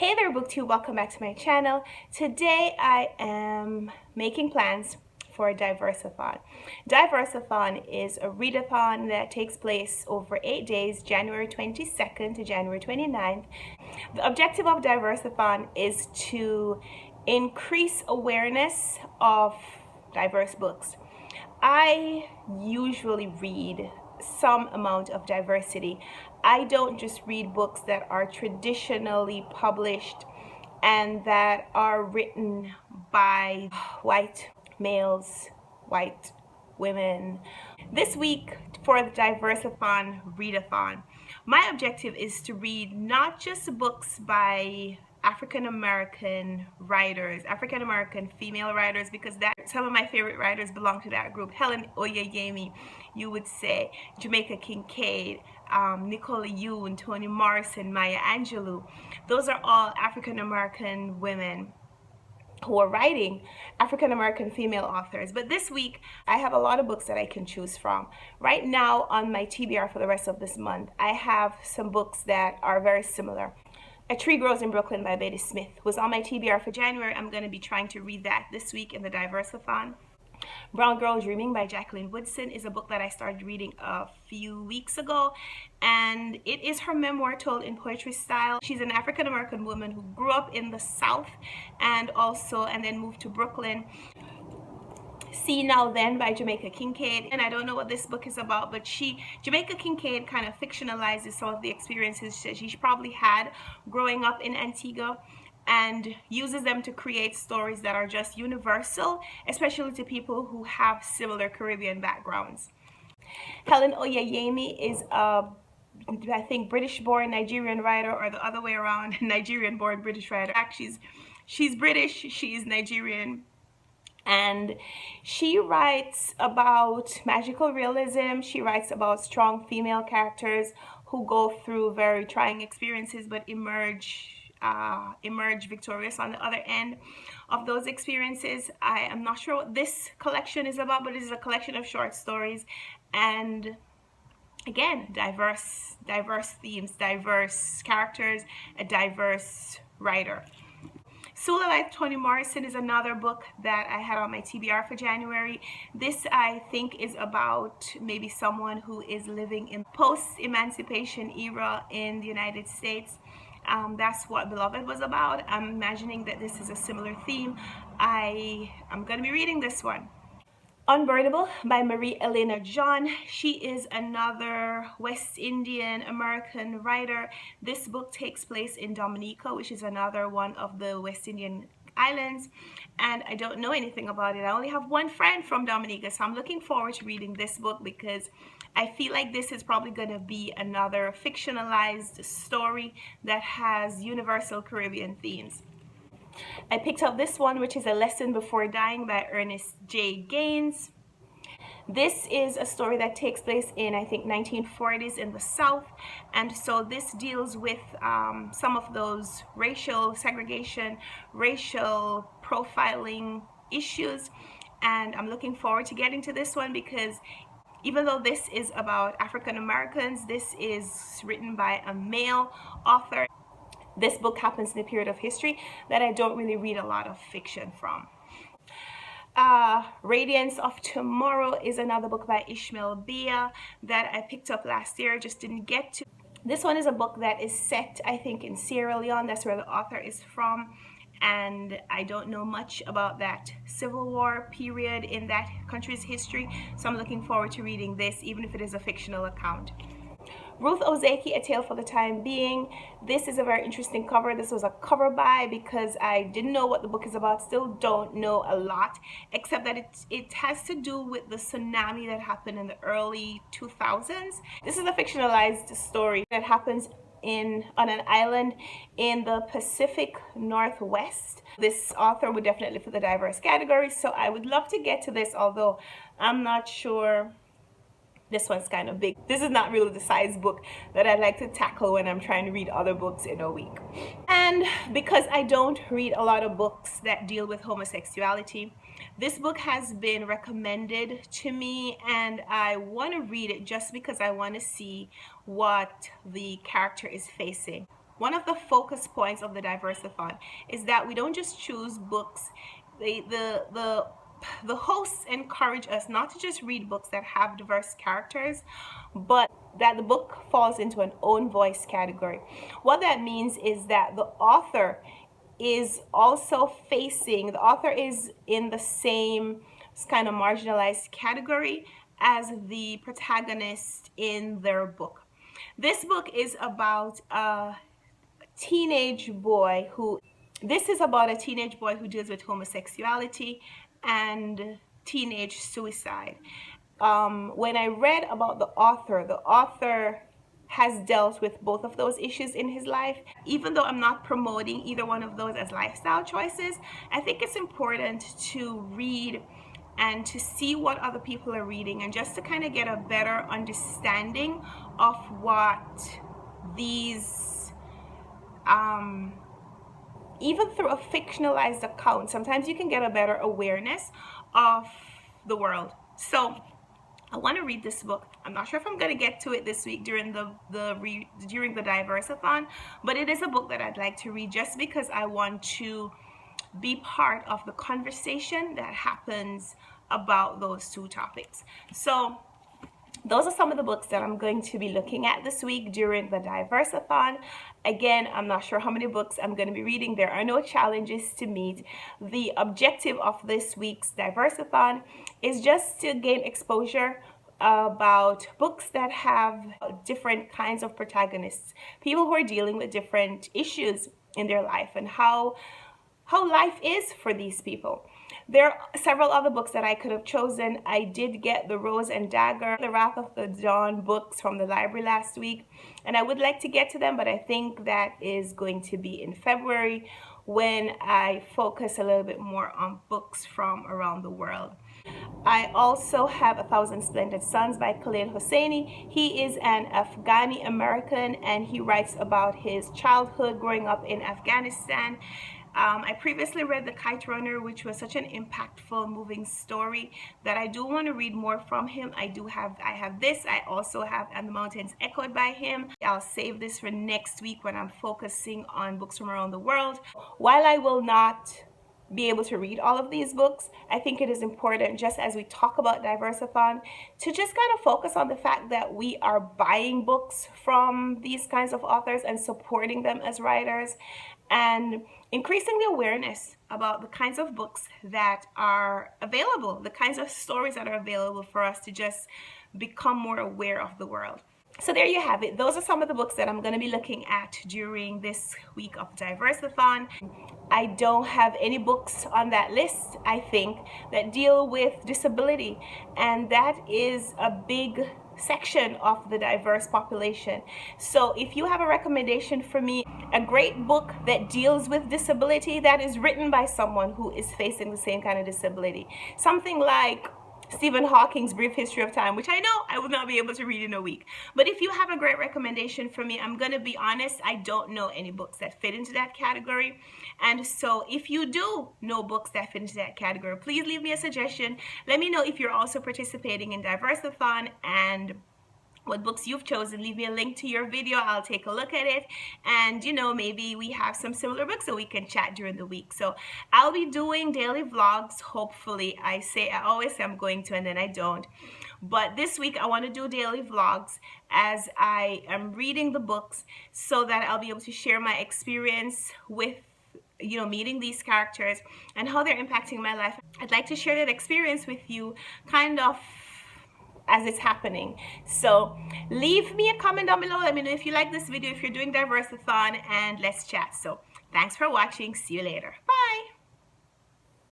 Hey there booktube, welcome back to my channel. Today I am making plans for a Diverseathon. Diverseathon is a readathon that takes place over 8 days, January 22nd to January 29th. The objective of Diverseathon is to increase awareness of diverse books. I usually read some amount of diversity. I don't just read books that are traditionally published and that are written by white males, white women. This week for the Diverseathon Readathon, my objective is to read not just books by African American writers, African American female writers, because that some of my favorite writers belong to that group. Helen Oyeyemi, you would say, Jamaica Kincaid, Nicola Yoon, Toni Morrison, Maya Angelou. Those are all African American women who are writing, African American female authors. But this week I have a lot of books that I can choose from. Right now on my TBR for the rest of this month, I have some books that are very similar. A Tree Grows in Brooklyn by Betty Smith was on my TBR for January. I'm going to be trying to read that this week in the Diverseathon. Brown Girl Dreaming by Jacqueline Woodson is a book that I started reading a few weeks ago, and it is her memoir told in poetry style. She's an African American woman who grew up in the South and then moved to Brooklyn. See Now Then by Jamaica Kincaid, and I don't know what this book is about, but Jamaica Kincaid kind of fictionalizes some of the experiences that she probably had growing up in Antigua and uses them to create stories that are just universal, especially to people who have similar Caribbean backgrounds. Helen Oyeyemi is I think British-born Nigerian writer, or the other way around, Nigerian-born British writer. She's British, she's Nigerian, and she writes about magical realism. She writes about strong female characters who go through very trying experiences but emerge victorious on the other end of those experiences. I am not sure what this collection is about, but it is a collection of short stories, and again, diverse themes, diverse characters, a diverse writer. Sula Like Toni Morrison is another book that I had on my TBR for January. This, I think, is about maybe someone who is living in post-emancipation era in the United States. That's what Beloved was about. I'm imagining that this is a similar theme. I'm going to be reading this one. Unburnable by Marie Elena John. She is another West Indian American writer. This book takes place in Dominica, which is another one of the West Indian islands, and I don't know anything about it. I only have one friend from Dominica, so I'm looking forward to reading this book because I feel like this is probably going to be another fictionalized story that has universal Caribbean themes. I picked up this one, which is A Lesson Before Dying by Ernest J. Gaines. This is a story that takes place in, I think, 1940s in the South, and so this deals with some of those racial segregation, racial profiling issues, and I'm looking forward to getting to this one because even though this is about African Americans, this is written by a male author. This book happens in a period of history that I don't really read a lot of fiction from. Radiance of Tomorrow is another book by Ishmael Bia that I picked up last year, just didn't get to. This one is a book that is set, I think, in Sierra Leone. That's where the author is from, and I don't know much about that Civil War period in that country's history, so I'm looking forward to reading this, even if it is a fictional account. Ruth Ozeki, A Tale for the Time Being. This is a very interesting cover. This was a cover buy because I didn't know what the book is about. Still don't know a lot, except that it has to do with the tsunami that happened in the early 2000s. This is a fictionalized story that happens on an island in the Pacific Northwest. This author would definitely fit the diverse category, so I would love to get to this, although I'm not sure. This one's kind of big. This is not really the size book that I'd like to tackle when I'm trying to read other books in a week. And because I don't read a lot of books that deal with homosexuality, this book has been recommended to me, and I want to read it just because I want to see what the character is facing. one of the focus points of the Diverseathon is that we don't just choose books. The hosts encourage us not to just read books that have diverse characters, but that the book falls into an own voice category. What that means is that the author is in the same kind of marginalized category as the protagonist in their book. This book is about a teenage boy who deals with homosexuality and teenage suicide. When I read about the author has dealt with both of those issues in his life. Even though I'm not promoting either one of those as lifestyle choices, I think it's important to read and to see what other people are reading, and just to kind of get a better understanding of what these even through a fictionalized account, sometimes you can get a better awareness of the world. So I want to read this book. I'm not sure if I'm going to get to it this week during the Diverseathon, but it is a book that I'd like to read just because I want to be part of the conversation that happens about those two topics. So those are some of the books that I'm going to be looking at this week during the Diverseathon. Again, I'm not sure how many books I'm going to be reading. There are no challenges to meet. The objective of this week's Diverseathon is just to gain exposure about books that have different kinds of protagonists, people who are dealing with different issues in their life, and how life is for these people. There are several other books that I could have chosen. I did get the Rose and Dagger, the Wrath of the Dawn books from the library last week, and I would like to get to them, but I think that is going to be in February when I focus a little bit more on books from around the world. I also have A Thousand Splendid Suns by Khalil Hosseini. He is an Afghani American, and he writes about his childhood growing up in Afghanistan. I previously read The Kite Runner, which was such an impactful, moving story that I do want to read more from him. I have this. I also have And the Mountains Echoed by him. I'll save this for next week when I'm focusing on books from around the world. While I will not be able to read all of these books, I think it is important, just as we talk about Diverseathon, to just kind of focus on the fact that we are buying books from these kinds of authors and supporting them as writers, and increasing the awareness about the kinds of books that are available, the kinds of stories that are available for us to just become more aware of the world. So there you have it. Those are some of the books that I'm going to be looking at during this week of Diverseathon. I don't have any books on that list, I think, that deal with disability, and that is a big section of the diverse population. So if you have a recommendation for me, a great book that deals with disability that is written by someone who is facing the same kind of disability, something like Stephen Hawking's Brief History of Time, which I know I will not be able to read in a week. But if you have a great recommendation for me, I'm going to be honest, I don't know any books that fit into that category. And so if you do know books that fit into that category, please leave me a suggestion. Let me know if you're also participating in Diverseathon and what books you've chosen. Leave me a link to your video. I'll take a look at it, and maybe we have some similar books so we can chat during the week. So I'll be doing daily vlogs, hopefully. I always say I'm going to, and then I don't. But this week I want to do daily vlogs as I am reading the books, so that I'll be able to share my experience with meeting these characters and how they're impacting my life. I'd like to share that experience with you kind of as it's happening. So leave me a comment down below. Let me know if you like this video, if you're doing Diverseathon, and let's chat. So thanks for watching. See you later. Bye.